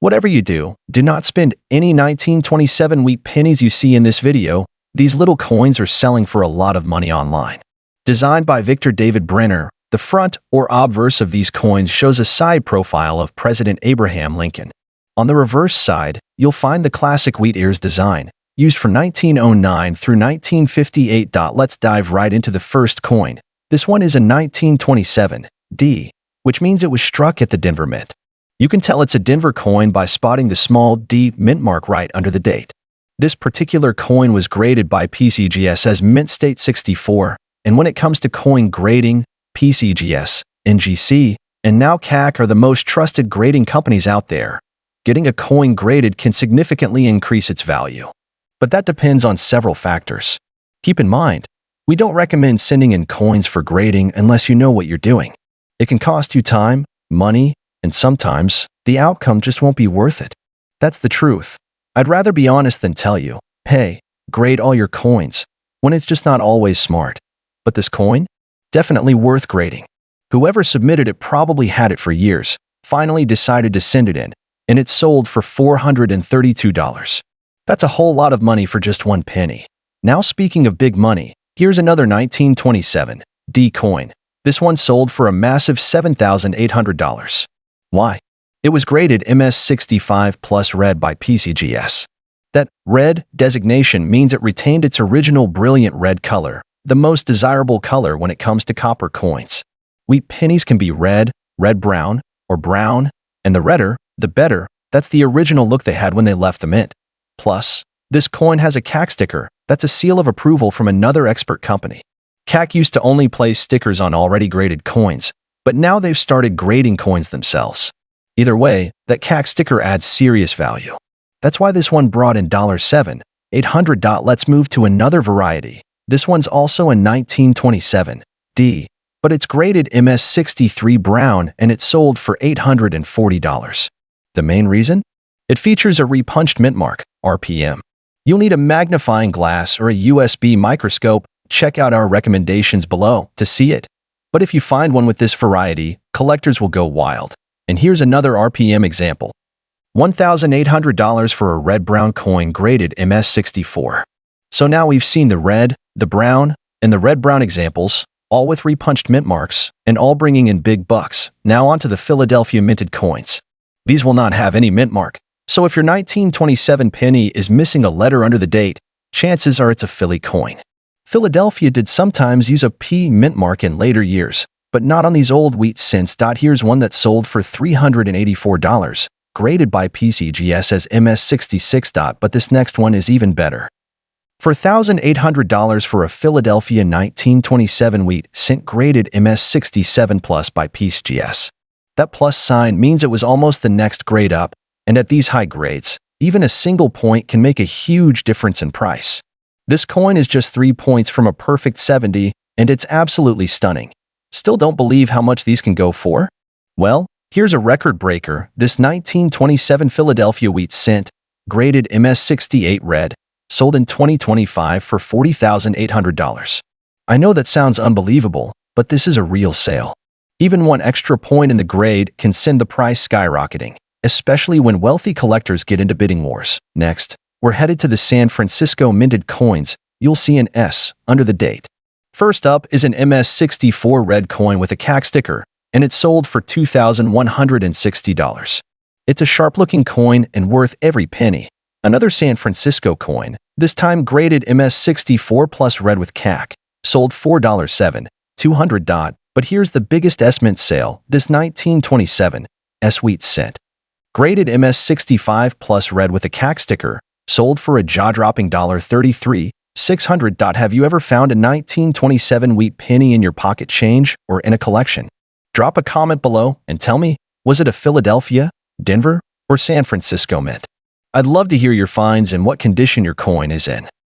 Whatever you do, do not spend any 1927 wheat pennies you see in this video. These little coins are selling for a lot of money online. Designed by Victor David Brenner, the front or obverse of these coins shows a side profile of President Abraham Lincoln. On the reverse side, you'll find the classic wheat ears design, used from 1909 through 1958. Let's dive right into the first coin. This one is a 1927 D, which means it was struck at the Denver Mint. You can tell it's a Denver coin by spotting the small D mint mark right under the date. This particular coin was graded by PCGS as Mint State 64, and when it comes to coin grading, PCGS, NGC, and now CAC are the most trusted grading companies out there. Getting a coin graded can significantly increase its value. But that depends on several factors. Keep in mind, we don't recommend sending in coins for grading unless you know what you're doing. It can cost you time, money, and sometimes the outcome just won't be worth it. That's the truth. I'd rather be honest than tell you, hey, grade all your coins, when it's just not always smart. But this coin? Definitely worth grading. Whoever submitted it probably had it for years, finally decided to send it in, and it sold for $432. That's a whole lot of money for just one penny. Now speaking of big money, here's another 1927 D coin. This one sold for a massive $7,800. Why? It was graded MS65 plus red by PCGS. That red designation means it retained its original brilliant red color, the most desirable color when it comes to copper coins. Wheat pennies can be red, red-brown, or brown, and the redder, the better. That's the original look they had when they left the mint. Plus, this coin has a CAC sticker. That's a seal of approval from another expert company. CAC used to only place stickers on already graded coins, but now they've started grading coins themselves. Either way, that CAC sticker adds serious value. That's why this one brought in $7,800. Let's move to another variety. This one's also a 1927 D, but it's graded MS63 brown and it sold for $840. The main reason? It features a repunched mint mark, RPM. You'll need a magnifying glass or a USB microscope. Check out our recommendations below to see it. But if you find one with this variety, collectors will go wild. And here's another RPM example. $1,800 for a red-brown coin graded MS64. So now we've seen the red, the brown, and the red-brown examples, all with repunched mint marks, and all bringing in big bucks. Now onto the Philadelphia minted coins. These will not have any mint mark, so if your 1927 penny is missing a letter under the date, chances are it's a Philly coin. Philadelphia did sometimes use a P mint mark in later years, but not on these old wheat cents. Here's one that sold for $384, graded by PCGS as MS66. But this next one is even better. For $1,800 for a Philadelphia 1927 wheat cent graded MS67 plus by PCGS. That plus sign means it was almost the next grade up, and at these high grades, even a single point can make a huge difference in price. This coin is just 3 points from a perfect 70, and it's absolutely stunning. Still don't believe how much these can go for? Well, here's a record breaker. This 1927 Philadelphia wheat cent, graded MS68 red, sold in 2025 for $40,800. I know that sounds unbelievable, but this is a real sale. Even one extra point in the grade can send the price skyrocketing, especially when wealthy collectors get into bidding wars. Next, we're headed to the San Francisco minted coins. You'll see an S under the date. First up is an MS64 red coin with a CAC sticker, and it sold for $2,160. It's a sharp-looking coin and worth every penny. Another San Francisco coin, this time graded MS64 plus red with CAC, sold $4,700. But here's the biggest S mint sale, this 1927 S wheat cent. Graded MS65 plus red with a CAC sticker, sold for a jaw-dropping $33,600. Have you ever found a 1927 wheat penny in your pocket change or in a collection? Drop a comment below and tell me, was it a Philadelphia, Denver, or San Francisco mint? I'd love to hear your finds and what condition your coin is in.